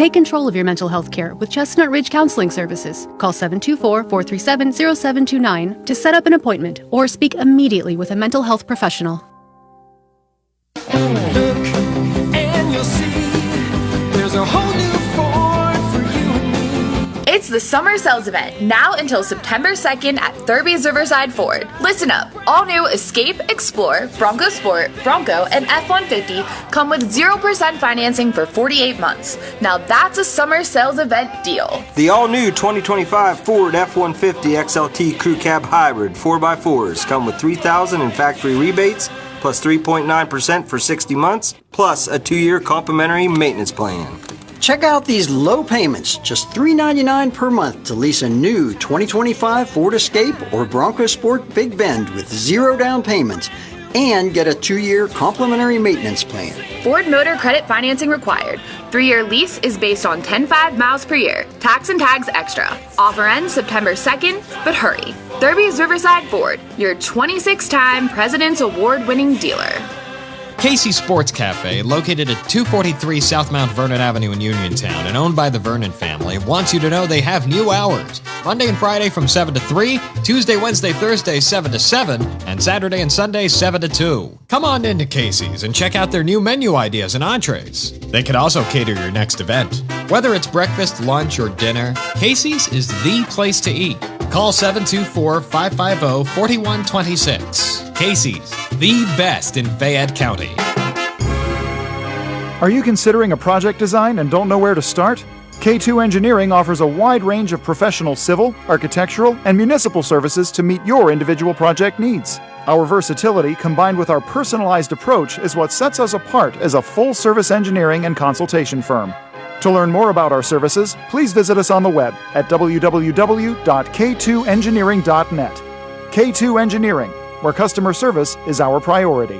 Take control of your mental health care with Chestnut Ridge Counseling Services. Call 724-437-0729 to set up an appointment or speak immediately with a mental health professional. Look and you'll see there's a whole new Ford for you and me. It's the Summer Sales Event, now until September 2nd at Thurby's Riverside Ford. Listen up. All new Escape, Explorer, Bronco Sport, Bronco, and F-150 come with 0% financing for 48 months. Now that's a Summer Sales Event deal. The all-new 2025 Ford F-150 XLT Crew Cab Hybrid 4x4s come with $3,000 in factory rebates, plus 3.9% for 60 months, plus a 2-year complimentary maintenance plan. Check out these low payments, just $399 per month to lease a new 2025 Ford Escape or Bronco Sport Big Bend with 0 down payment and get a 2-year complimentary maintenance plan. Ford Motor Credit financing required. 3-year lease is based on 10.5 miles per year. Tax and tags extra. Offer ends September 2nd, but hurry. Thurby's Riverside Ford, your 26-time President's Award-winning dealer. Casey's Sports Cafe, located at 243 South Mount Vernon Avenue in Uniontown and owned by the Vernon family, wants you to know they have new hours. Monday and Friday from 7 to 3, Tuesday, Wednesday, Thursday 7 to 7, and Saturday and Sunday 7 to 2. Come on into Casey's and check out their new menu ideas and entrees. They can also cater your next event. Whether it's breakfast, lunch, or dinner, Casey's is the place to eat. Call 724-550-4126. Casey's, the best in Fayette County. Are you considering a project design and don't know where to start? K2 Engineering offers a wide range of professional civil, architectural, and municipal services to meet your individual project needs. Our versatility, combined with our personalized approach, is what sets us apart as a full-service engineering and consultation firm. To learn more about our services, please visit us on the web at www.k2engineering.net. K2 Engineering, where customer service is our priority.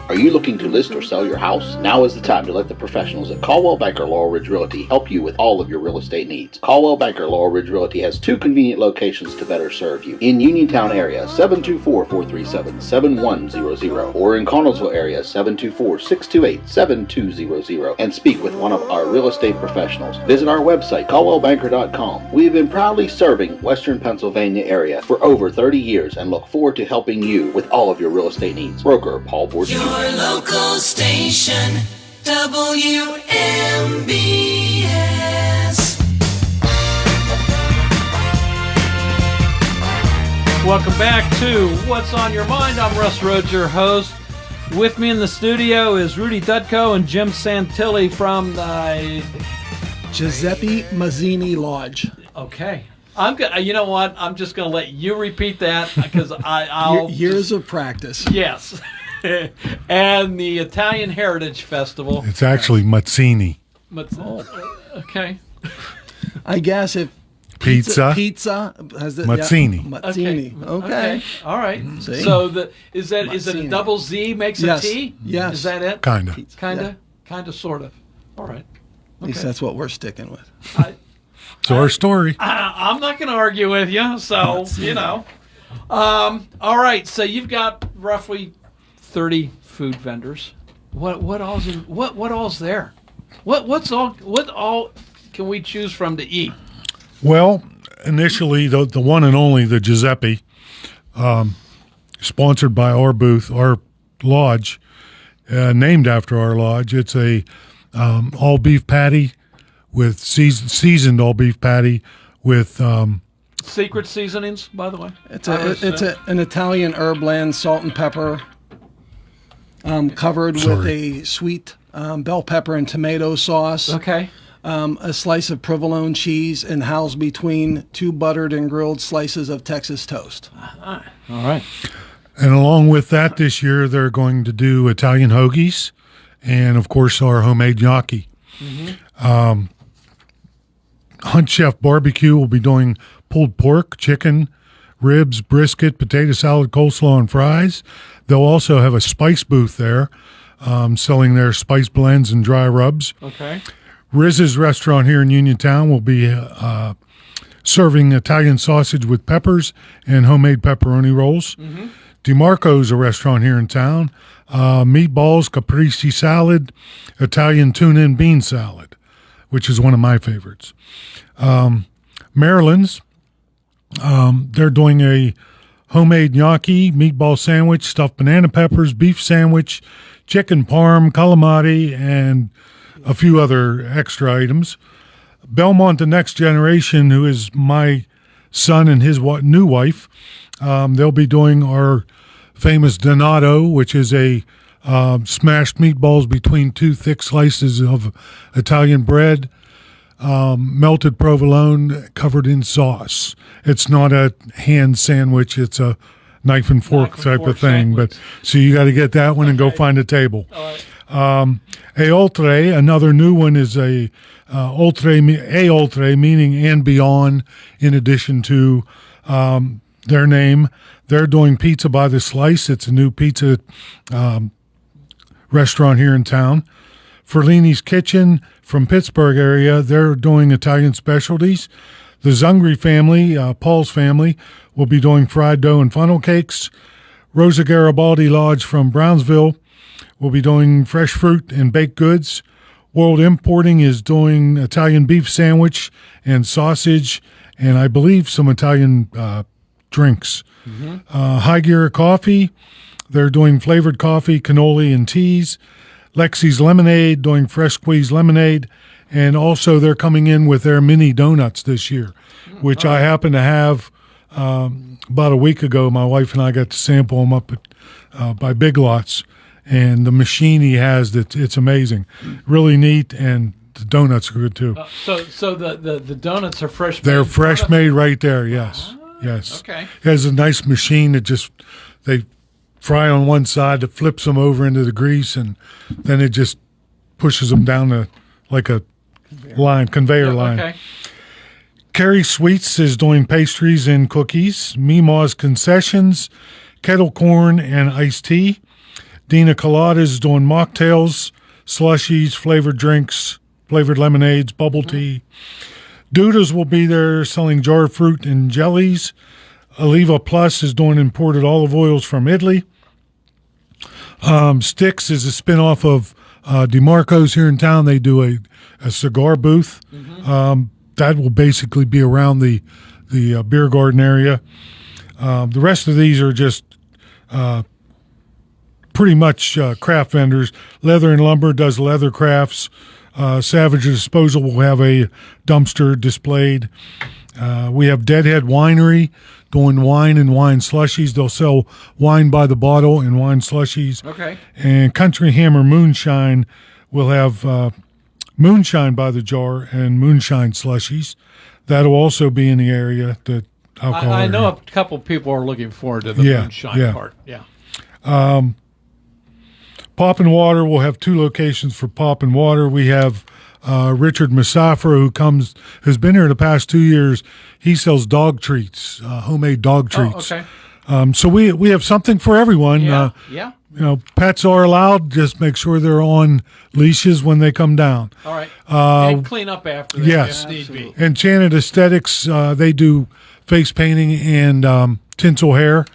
Are you looking to list or sell your house? Now is the time to let the professionals at Caldwell Banker Laurel Ridge Realty help you with all of your real estate needs. Caldwell Banker Laurel Ridge Realty has 2 convenient locations to better serve you. In Uniontown area, 724-437-7100, or in Connellsville area, 724-628-7200, and speak with one of our real estate professionals. Visit our website, caldwellbanker.com. We have been proudly serving Western Pennsylvania area for over 30 years and look forward to helping you with all of your real estate needs. Broker Paul Borges. Your local station, WMBS. Welcome back to What's on Your Mind. I'm Russ Rhodes, your host. With me in the studio is Rudy Dutko and Jim Santilli from the Giuseppe Mazzini Lodge. Okay. You know what? I'm just going to let you repeat that because I'll years of practice. Yes. And the Italian Heritage Festival. It's actually Mazzini. Okay. I guess if Pizza has the Mazzini. Yeah, Mazzini. Okay. All right. See? So is it a double Z makes a T? Yes. Is that it? Kinda. Kinda, sort of. All right. At least that's what we're sticking with. It's our story. I'm not going to argue with you. So you know. All right. So you've got roughly 30 food vendors. What all's there? What all can we choose from to eat? Well, initially the one and only the Giuseppe, sponsored by our booth, our lodge, named after our lodge. It's a all beef patty with seasoned all beef patty with secret seasonings, by the way. It's an Italian herb blend, salt and pepper. Covered with a sweet bell pepper and tomato sauce. Okay. A slice of provolone cheese and housed between 2 buttered and grilled slices of Texas toast. All right. And along with that, this year they're going to do Italian hoagies and, of course, our homemade gnocchi. Mm-hmm. Hunt Chef Barbecue will be doing pulled pork, chicken, ribs, brisket, potato salad, coleslaw, and fries. They'll also have a spice booth there, selling their spice blends and dry rubs. Okay. Riz's restaurant here in Uniontown will be serving Italian sausage with peppers and homemade pepperoni rolls. Mm-hmm. DeMarco's a restaurant here in town. Meatballs, caprese salad, Italian tuna and bean salad, which is one of my favorites. Maryland's, they're doing a homemade gnocchi, meatball sandwich, stuffed banana peppers, beef sandwich, chicken parm, calamari, and a few other extra items. Belmont, the Next Generation, who is my son and his new wife, they'll be doing our famous donato, which is a smashed meatballs between two thick slices of Italian bread, melted provolone covered in sauce. It's not a hand sandwich; it's a knife and fork type of thing. Sandwich. But so you got to get that one and go find a table. A oltre, another new one, is a oltre, meaning and beyond. In addition to their name, they're doing pizza by the slice. It's a new pizza restaurant here in town. Ferlini's Kitchen from Pittsburgh area, they're doing Italian specialties. The Zungri family, Paul's family, will be doing fried dough and funnel cakes. Rosa Garibaldi Lodge from Brownsville will be doing fresh fruit and baked goods. World Importing is doing Italian beef sandwich and sausage, and I believe some Italian drinks. High Gear Coffee, they're doing flavored coffee, cannoli, and teas. Lexi's Lemonade doing fresh squeezed lemonade, and also they're coming in with their mini donuts this year, which I happen to have about a week ago. My wife and I got to sample them up at, by Big Lots, and the machine he has, it's amazing. Really neat, and the donuts are good too. So the donuts are fresh made? They're fresh made right there, yes. Yes. Okay. It has a nice machine that just, they fry on one side, that flips them over into the grease, and then it just pushes them down like a conveyor line. Okay. Carrie Sweets is doing pastries and cookies. Mima's Concessions, kettle corn and iced tea. Dina Colada is doing mocktails, slushies, flavored drinks, flavored lemonades, bubble tea. Duda's will be there selling jar fruit and jellies. Oliva Plus is doing imported olive oils from Italy. Sticks is a spinoff of DeMarco's here in town. They do a cigar booth. That will basically be around the beer garden area. The rest of these are just pretty much craft vendors. Leather and Lumber does leather crafts. Savage Disposal will have a dumpster displayed. We have Deadhead Winery doing wine and wine slushies. They'll sell wine by the bottle and wine slushies. Okay. And Country Hammer Moonshine will have moonshine by the jar and moonshine slushies. That'll also be in the area. The alcohol I know area. a couple people are looking forward to the moonshine part. Yeah. Pop and Water will have two locations for Pop and Water. We have Richard Musafir, who's been here the past 2 years. He sells dog treats, homemade dog treats. Oh, okay. So we have something for everyone. Yeah. You know, pets are allowed. Just make sure they're on leashes when they come down. All right. And clean up after that Yes. if need be. Enchanted Aesthetics, they do face painting and tinsel hair.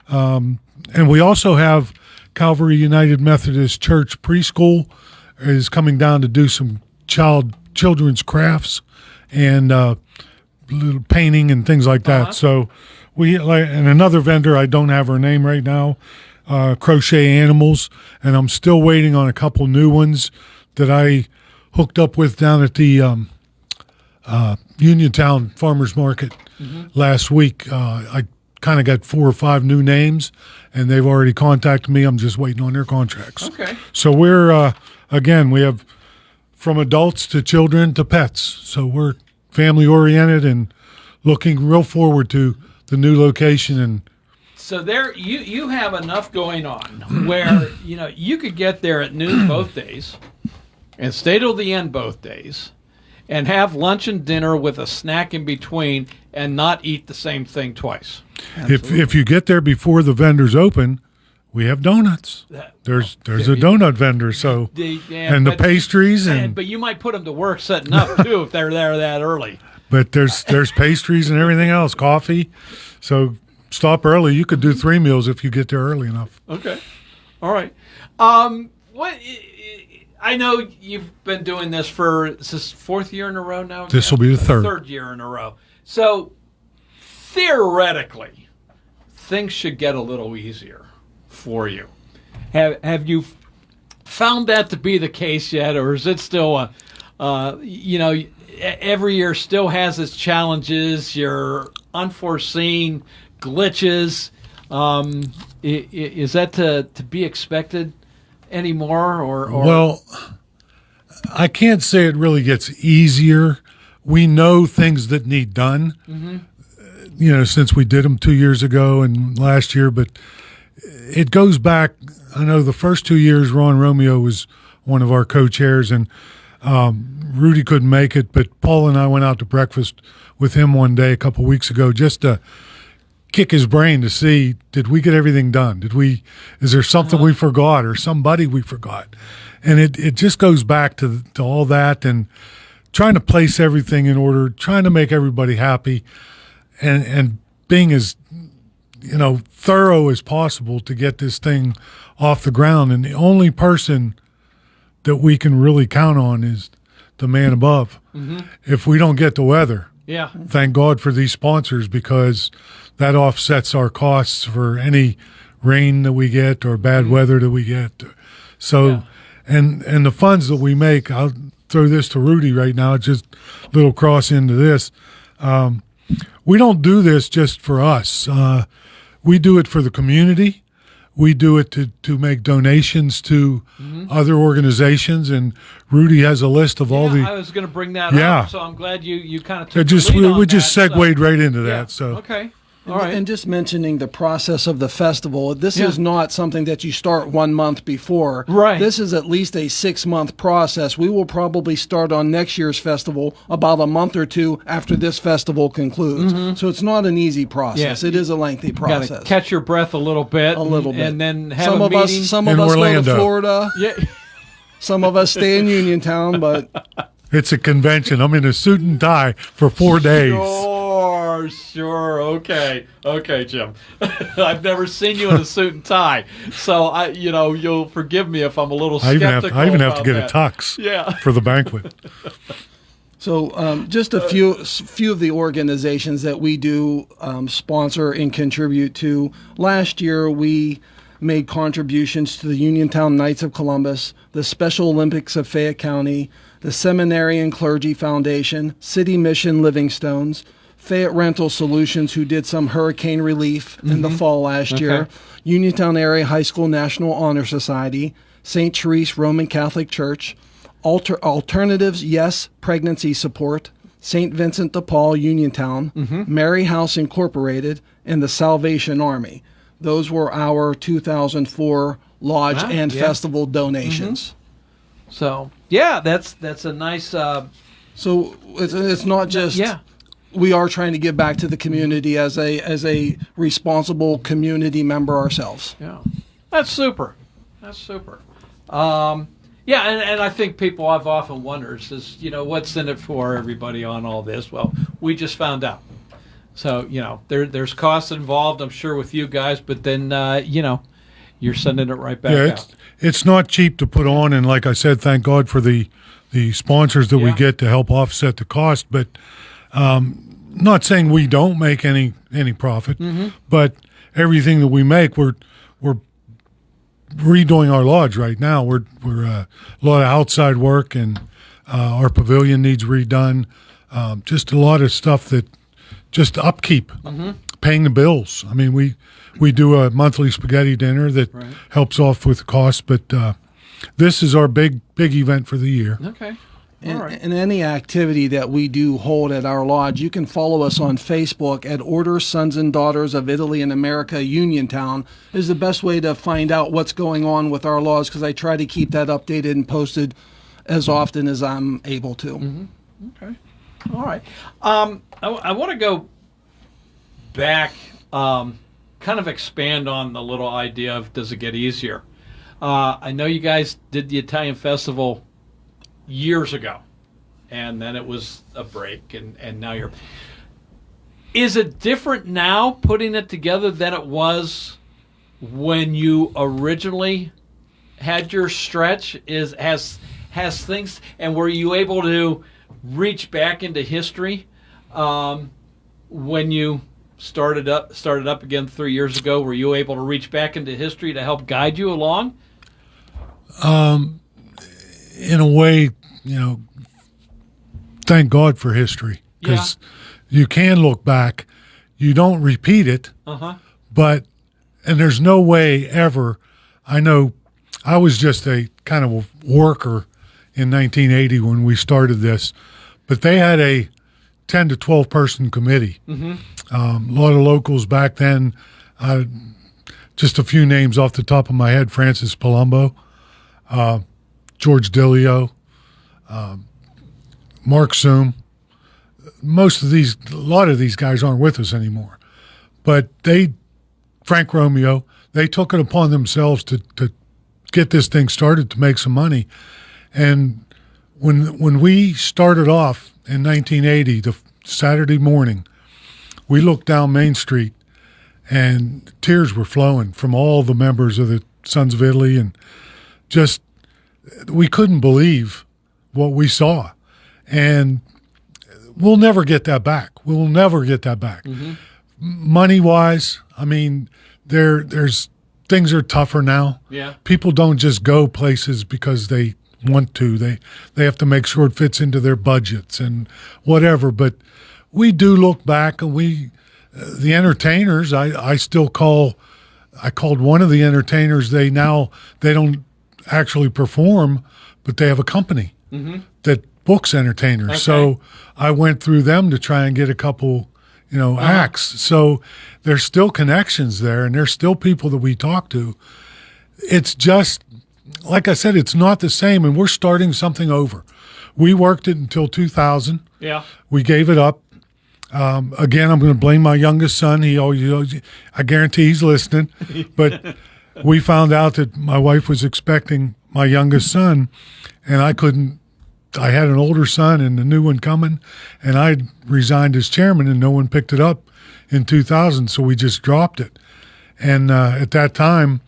And we also have Calvary United Methodist Church Preschool is coming down to do some children's crafts and little painting and things like that. So and another vendor, I don't have her name right now, Crochet Animals, and I'm still waiting on a couple new ones that I hooked up with down at the Uniontown Farmers Market last week. I kind of got 4 or 5 new names, and they've already contacted me. I'm just waiting on their contracts. Okay. So we're, again, we have from adults to children to pets. So we're family-oriented and looking real forward to the new location. And So there, you have enough going on where you could get there at noon both days, and stay till the end both days, and have lunch and dinner with a snack in between, and not eat the same thing twice. if you get there before the vendors open, we have donuts. There's a donut vendor. So the pastries but you might put them to work setting up too if they're there that early. But there's pastries and everything else, coffee. So stop early. You could do 3 meals if you get there early enough. Okay. All right. What? I know you've been doing this for, is this 4th year in a row now? This will be the third. 3rd year in a row. So, theoretically, things should get a little easier for you. Have you found that to be the case yet, or is it still every year still has its challenges, your unforeseen glitches? Is that to be expected anymore, or? Well, I can't say it really gets easier. We know things that need done, since we did them 2 years ago and last year, but it goes back. I know the first 2 years, Ron Romeo was one of our co-chairs, and Rudy couldn't make it, but Paul and I went out to breakfast with him one day a couple weeks ago just to kick his brain to see, did we get everything done? Is there something we forgot or somebody we forgot? And it just goes back to all that and trying to place everything in order, trying to make everybody happy, and being as thorough as possible to get this thing off the ground. And the only person that we can really count on is the man above. If we don't get the weather, thank God for these sponsors, because that offsets our costs for any rain that we get or bad weather that we get. So, and the funds that we make, I'll throw this to Rudy right now, just a little cross into this. We don't do this just for us. We do it for the community. We do it to make donations to other organizations, and Rudy has a list of all the. I was going to bring that up, so I'm glad you kind of took just the lead on we just that, segued right into that. So okay. All right. And just mentioning the process of the festival, this is not something that you start 1 month before. Right. This is at least a 6-month process. We will probably start on next year's festival about a month or two after this festival concludes. So it's not an easy process. It is a lengthy process. Got to catch your breath a little bit. And then have a meeting. Some of us go to Florida. Yeah. Some of us stay in Uniontown, but it's a convention. I'm in a suit and tie for 4 days. Sure. Okay, Jim. I've never seen you in a suit and tie, so you'll forgive me if I'm a little skeptical. I even have to get that. a tux for the banquet. So just a few of the organizations that we do sponsor and contribute to. Last year, we made contributions to the Uniontown Knights of Columbus, the Special Olympics of Fayette County, the Seminary and Clergy Foundation, City Mission Livingstones, Fayette Rental Solutions, who did some hurricane relief in the fall last year, Uniontown Area High School National Honor Society, St. Therese Roman Catholic Church, Alternatives Yes Pregnancy Support, St. Vincent de Paul Uniontown, Mary House Incorporated, and the Salvation Army. Those were our 2004 lodge and festival donations. So that's a nice. So it's not just. We are trying to give back to the community as a responsible community member ourselves. Yeah, that's super. And I think people I've often wondered is, what's in it for everybody on all this? Well, we just found out. So, there's costs involved, I'm sure, with you guys, but then, you're sending it right back out. It's not cheap to put on, and like I said, thank God for the sponsors that we get to help offset the cost, but not saying we don't make any profit, but everything that we make, we're redoing our lodge right now. We're a lot of outside work, and our pavilion needs redone. Just a lot of stuff that just upkeep, paying the bills. I mean, we do a monthly spaghetti dinner that helps off with the cost, but this is our big event for the year. Okay. And any activity that we do hold at our lodge, you can follow us on Facebook at Order Sons and Daughters of Italy and America Uniontown is the best way to find out what's going on with our lodge, because I try to keep that updated and posted as often as I'm able to. Okay. All right. I want to go back, kind of expand on the little idea of does it get easier? I know you guys did the Italian Festival years ago, and then it was a break, and now you're. Is it different now putting it together than it was when you originally had your stretch? Has things, and were you able to reach back into history when you started up again 3 years ago? Were you able to reach back into history to help guide you along? In a way, thank God for history, because you can look back. You don't repeat it, but there's no way ever. I know I was just a kind of a worker in 1980 when we started this, but they had a 10 to 12 person committee. A lot of locals back then. Just a few names off the top of my head: Francis Palumbo, George Dillio, Mark Zoom. A lot of these guys aren't with us anymore, but Frank Romeo, they took it upon themselves to get this thing started, to make some money. And when we started off in 1980, the Saturday morning, we looked down Main Street and tears were flowing from all the members of the Sons of Italy, and just we couldn't believe what we saw. And we'll never get that back. We'll never get that back. Money-wise, I mean, there's things are tougher now. Yeah. People don't just go places because they want to. They have to make sure it fits into their budgets and whatever. But we do look back, and the entertainers, I called one of the entertainers. They don't actually perform, but they have a company that books entertainers. Okay. So I went through them to try and get a couple, acts. So there's still connections there, and there's still people that we talk to. It's just, like I said, it's not the same, and we're starting something over. We worked it until 2000. Yeah. We gave it up. Again, I'm going to blame my youngest son. I guarantee he's listening. But we found out that my wife was expecting my youngest son, and I had an older son and a new one coming, and I resigned as chairman, and no one picked it up in 2000, so we just dropped it. And at that time,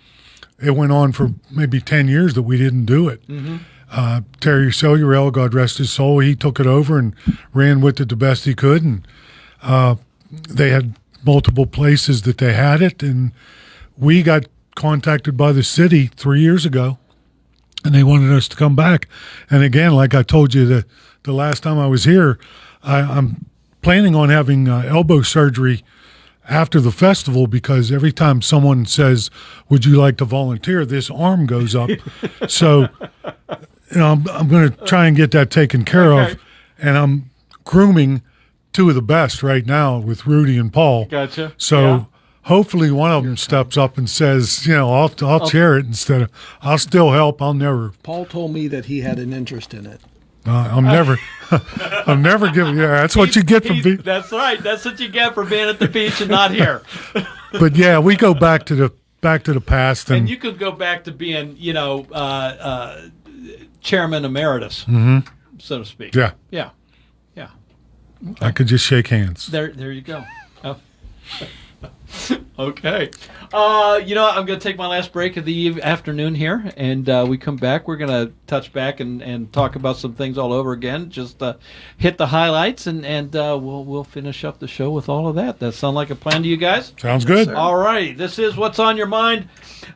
it went on for maybe 10 years that we didn't do it. Terry Cellurell, God rest his soul, he took it over and ran with it the best he could, and they had multiple places that they had it, and we got contacted by the city 3 years ago, and they wanted us to come back. And again, like I told you the last time I was here, I'm planning on having elbow surgery after the festival, because every time someone says, "Would you like to volunteer?" this arm goes up. So, I'm going to try and get that taken care of, and I'm grooming two of the best right now with Rudy and Paul. Gotcha. So hopefully one of them steps up and says, I'll chair it instead of, I'll still help. I'll never. Paul told me that he had an interest in it. I'm never giving. Yeah, that's what you get from being. That's right. That's what you get for being at the beach and not here. But yeah, we go back to the past, and you could go back to being, chairman emeritus, so to speak. Yeah. Yeah. Yeah. Okay. I could just shake hands. There you go. Oh. Okay. I'm going to take my last break of the afternoon here, and we come back. We're going to touch back and talk about some things all over again. Just hit the highlights, and we'll finish up the show with all of that. That sound like a plan to you guys? Sounds good. All right. This is What's on Your Mind.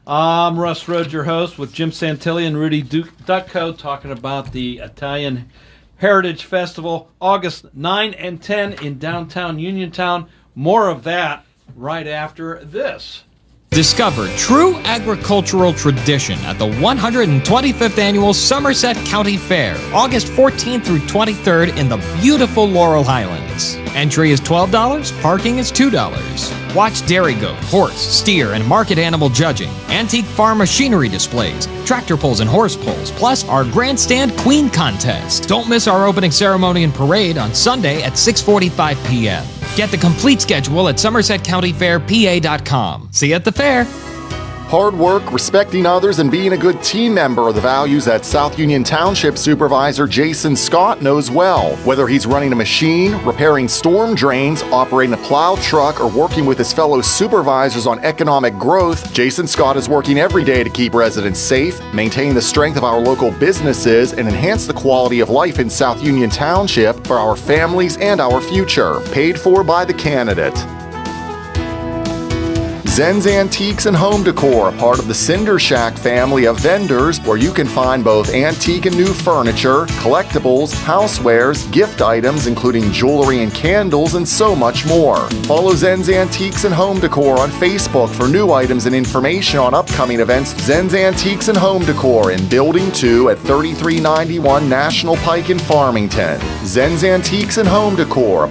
I'm Russ Rhodes, your host, with Jim Santilli and Rudy Ducko, talking about the Italian Heritage Festival, August 9 and 10 in downtown Uniontown. More of that right after this. Discover true agricultural tradition at the 125th Annual Somerset County Fair, August 14th through 23rd in the beautiful Laurel Highlands. Entry is $12, parking is $2. Watch dairy goat, horse, steer, and market animal judging, antique farm machinery displays, tractor pulls and horse pulls, plus our grandstand queen contest. Don't miss our opening ceremony and parade on Sunday at 6:45 p.m. Get the complete schedule at SomersetCountyFairPA.com. See you at the fair. Hard work, respecting others, and being a good team member are the values that South Union Township Supervisor Jason Scott knows well. Whether he's running a machine, repairing storm drains, operating a plow truck, or working with his fellow supervisors on economic growth, Jason Scott is working every day to keep residents safe, maintain the strength of our local businesses, and enhance the quality of life in South Union Township for our families and our future. Paid for by the candidate. Zen's Antiques and Home Decor, a part of the Cinder Shack family of vendors where you can find both antique and new furniture, collectibles, housewares, gift items including jewelry and candles, and so much more. Follow Zen's Antiques and Home Decor on Facebook for new items and information on upcoming events. Zen's Antiques and Home Decor in Building 2 at 3391 National Pike in Farmington. Zen's Antiques and Home Decor.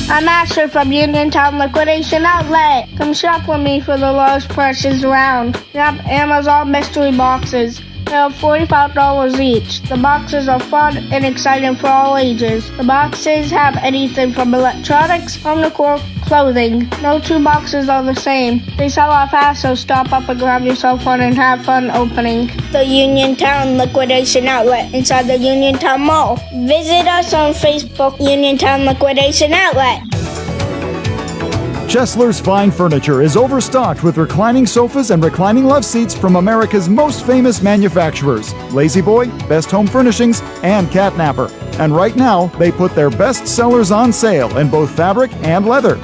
I'm Asher from Uniontown Liquidation Outlet. Come shop with me for the lowest prices around. We have Amazon mystery boxes. They're $45 each. The boxes are fun and exciting for all ages. The boxes have anything from electronics, home decor, clothing. No two boxes are the same. They sell out fast, so stop up and grab yourself one and have fun opening. The Uniontown Liquidation Outlet inside the Uniontown Mall. Visit us on Facebook, Uniontown Liquidation Outlet. Chesler's Fine Furniture is overstocked with reclining sofas and reclining love seats from America's most famous manufacturers, Lazy Boy, Best Home Furnishings, and Catnapper. And right now, they put their best sellers on sale in both fabric and leather.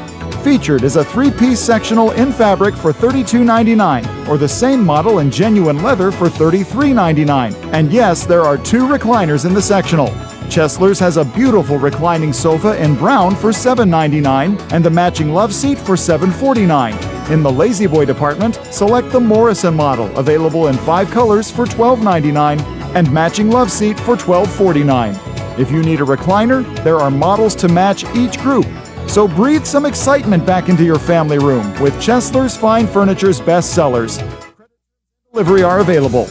Featured is a 3-piece sectional in fabric for $32.99, or the same model in genuine leather for $33.99. And yes, there are 2 recliners in the sectional. Chesler's has a beautiful reclining sofa in brown for $7.99 and the matching love seat for $7.49. In the Lazy Boy department, select the Morrison model, available in 5 colors for $12.99 and matching love seat for $12.49. If you need a recliner, there are models to match each group. So breathe some excitement back into your family room with Chesler's Fine Furniture's best sellers. Delivery are available.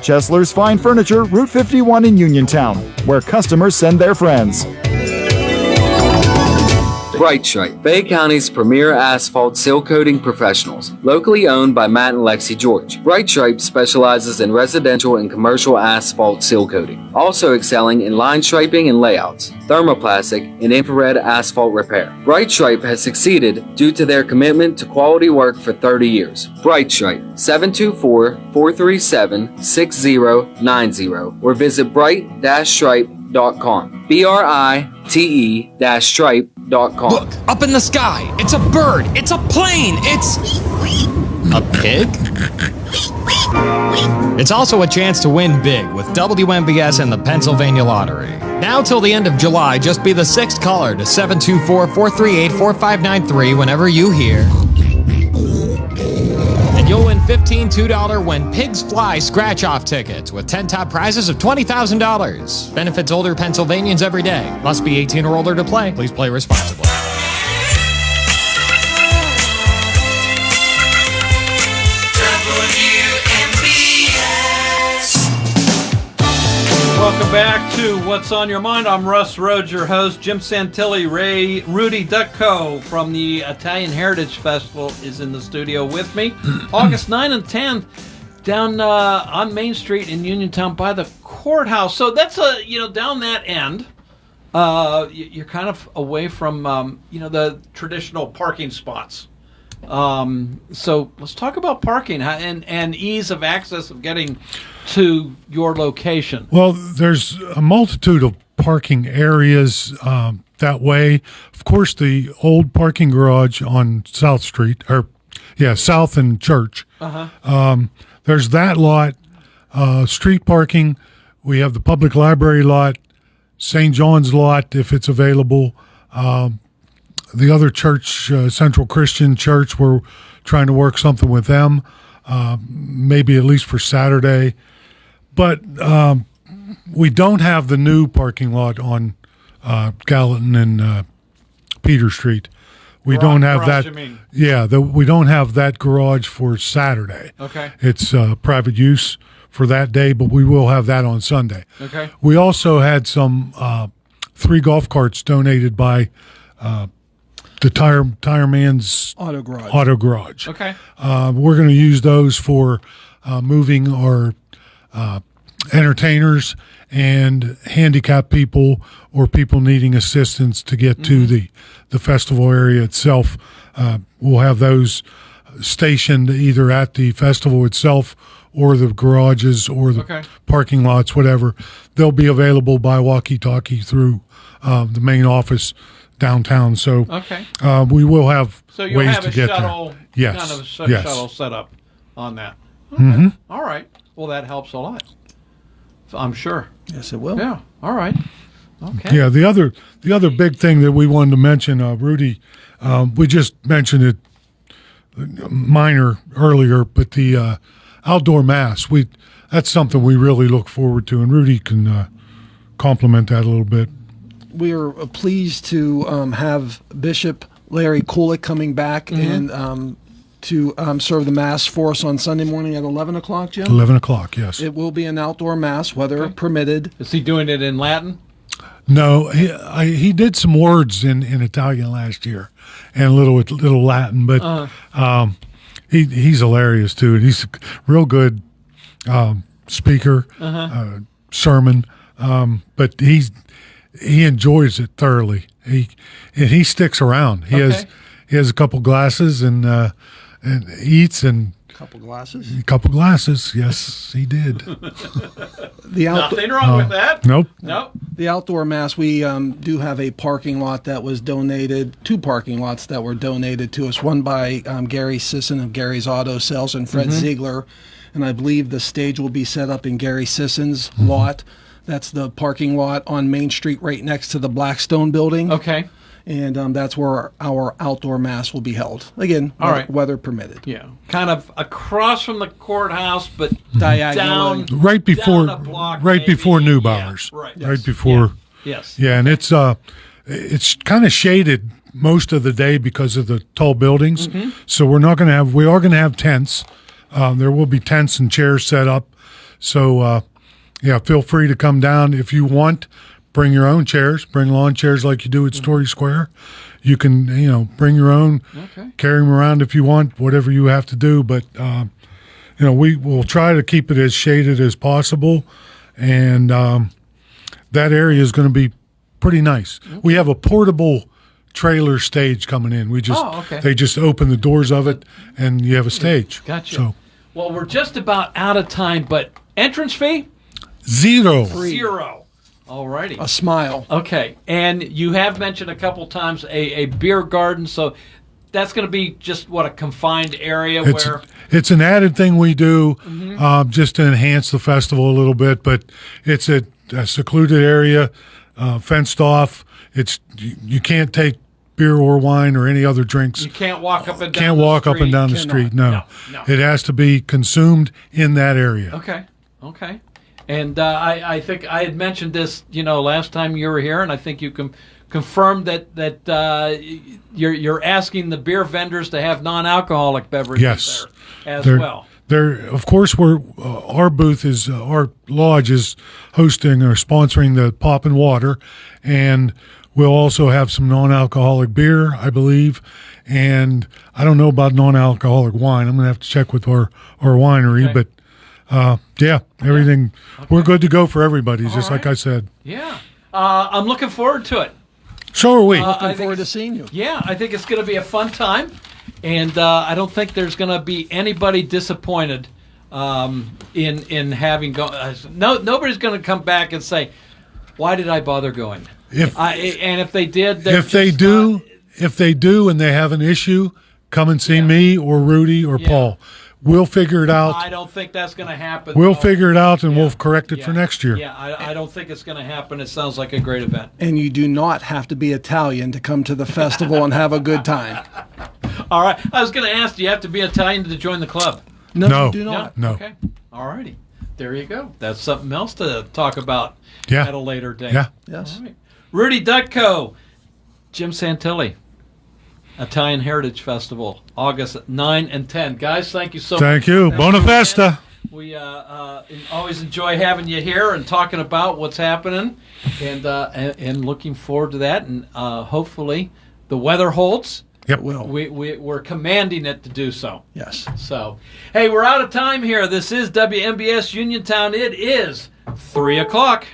Chesler's Fine Furniture, Route 51 in Uniontown, where customers send their friends. Bright Stripe, Bay County's premier asphalt seal coating professionals, locally owned by Matt and Lexi George. Bright Stripe specializes in residential and commercial asphalt seal coating, also excelling in line striping and layouts, thermoplastic, and infrared asphalt repair. Bright Stripe has succeeded due to their commitment to quality work for 30 years. Bright Stripe, 724-437-6090, or visit bright-stripe.com. BRITE-stripe.com. Look, up in the sky. It's a bird. It's a plane. It's a pig? It's also a chance to win big with WMBS and the Pennsylvania Lottery. Now till the end of July, just be the 6th caller to 724-438-4593 whenever you hear. And you'll win 15 $2 When Pigs Fly scratch-off tickets with 10 top prizes of $20,000. Benefits older Pennsylvanians every day. Must be 18 or older to play. Please play responsibly. Welcome back to What's on Your Mind. I'm Russ Rhodes, your host. Jim Santilli, Rudy Ducko from the Italian Heritage Festival is in the studio with me. August 9th and 10th down on Main Street in Uniontown by the courthouse. So that's down that end. You're kind of away from the traditional parking spots. So let's talk about parking and ease of access of getting to your location. Well, there's a multitude of parking areas that way. Of course, the old parking garage on South Street, South and Church. There's that lot, street parking. We have the public library lot, St. John's lot, if it's available. The other church, Central Christian Church, we're trying to work something with them, maybe at least for Saturday. But we don't have the new parking lot on Gallatin and Peter Street. We don't have that. We don't have that garage for Saturday. Okay. It's private use for that day, but we will have that on Sunday. Okay. We also had some 3 golf carts donated by the the Tire Man's Auto Garage. Okay. We're going to use those for moving our entertainers and handicapped people or people needing assistance to get to the festival area itself. We'll have those stationed either at the festival itself or the garages or the parking lots, whatever. They'll be available by walkie-talkie through the main office downtown. So we will have you'll ways have to a get shuttle, there. Yes. kind of a yes. shuttle set up on that. Okay. All right. Well, that helps a lot. I'm sure. Yes, it will. Yeah. All right. Okay. Yeah. The other big thing that we wanted to mention, Rudy, we just mentioned it minor earlier, but the outdoor mass, that's something we really look forward to, and Rudy can compliment that a little bit. We are pleased to have Bishop Larry Kulik coming back and to serve the Mass for us on Sunday morning at 11 o'clock, Jim? 11 o'clock, yes. It will be an outdoor Mass, weather permitted. Is he doing it in Latin? No, he did some words in Italian last year and a little Latin, but he's hilarious too. He's a real good speaker, sermon, but he enjoys it thoroughly. He sticks around. He has a couple glasses and eats and. Couple glasses. Yes, he did. Nothing wrong with that. Nope. The outdoor Mass, we do have a parking lot that was donated, 2 parking lots that were donated to us, one by Gary Sisson of Gary's Auto Sales and Fred Ziegler, and I believe the stage will be set up in Gary Sisson's lot. That's the parking lot on Main Street right next to the Blackstone building. Okay. And that's where our outdoor Mass will be held. Again, weather permitted. Yeah. Kind of across from the courthouse, but diagonally. down Right before, down a block, right before Neubauer's. Yeah, right. Right before. Yes. Yeah, and it's kind of shaded most of the day because of the tall buildings. So we are going to have tents. There will be tents and chairs set up. So feel free to come down if you want. Bring your own chairs. Bring lawn chairs like you do at Story Square. You can, bring your own. Carry them around if you want. Whatever you have to do, but we will try to keep it as shaded as possible, and that area is going to be pretty nice. We have a portable trailer stage coming in. They just open the doors of it, and you have a stage. Gotcha. So, well, we're just about out of time, but entrance fee? 0. 0. All righty. A smile. Okay. And you have mentioned a couple times a beer garden, so that's going to be just, a confined area where... It's an added thing we do just to enhance the festival a little bit, but it's a secluded area, fenced off. You can't take beer or wine or any other drinks. You can't walk up and down Can't walk up and down the street, no. It has to be consumed in that area. Okay. And I think I had mentioned this, last time you were here, and I think you can confirm that you're asking the beer vendors to have non-alcoholic beverages there as well. Of course, our booth is our lodge is hosting or sponsoring the Pop and Water, and we'll also have some non-alcoholic beer, I believe. And I don't know about non-alcoholic wine. I'm going to have to check with our winery, but. Everything. Okay. We're good to go for everybody, just like I said. Yeah. I'm looking forward to it. So are we. Looking forward to seeing you. Yeah, I think it's going to be a fun time, and I don't think there's going to be anybody disappointed in having gone. Nobody's going to come back and say, "Why did I bother going?" If they did, if they do, and they have an issue, come and see me or Rudy or Paul. We'll figure it out. I don't think that's going to happen. We'll figure it out, and we'll correct it for next year. Yeah, I don't think it's going to happen. It sounds like a great event. And you do not have to be Italian to come to the festival and have a good time. All right. I was going to ask, do you have to be Italian to join the club? No, you do not. No. Okay. All righty. There you go. That's something else to talk about at a later date. Yeah. Yes. All right. Rudy Dutko, Jim Santilli. Italian Heritage Festival, August 9 and 10. Guys, thank you so much. Thank you. Buona festa. We always enjoy having you here and talking about what's happening, and looking forward to that. And hopefully the weather holds, Yep. we're commanding it to do so. Yes. So, hey, we're out of time here. This is WMBS Uniontown. It is 3 o'clock.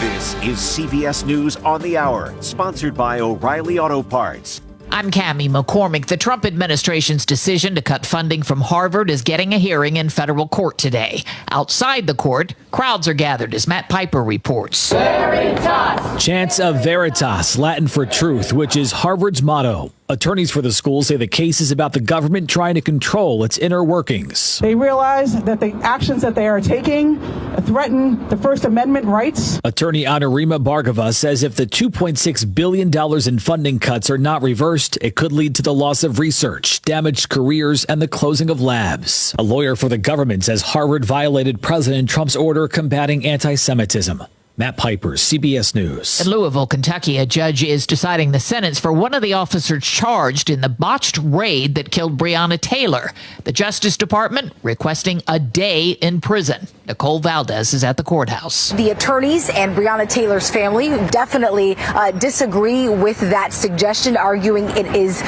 This is CBS News on the Hour, sponsored by O'Reilly Auto Parts. I'm Cammie McCormick. The Trump administration's decision to cut funding from Harvard is getting a hearing in federal court today. Outside the court, crowds are gathered as Matt Piper reports. Veritas! Chants of Veritas, Latin for truth, which is Harvard's motto. Attorneys for the school say the case is about the government trying to control its inner workings. They realize that the actions that they are taking threaten the First Amendment rights. Attorney Anurima Bhargava says if the $2.6 billion in funding cuts are not reversed, it could lead to the loss of research, damaged careers, and the closing of labs. A lawyer for the government says Harvard violated President Trump's order combating anti-Semitism. Matt Piper, CBS News. In Louisville, Kentucky, a judge is deciding the sentence for one of the officers charged in the botched raid that killed Breonna Taylor. The Justice Department requesting a day in prison. Nicole Valdez is at the courthouse. The attorneys and Breonna Taylor's family definitely disagree with that suggestion, arguing it is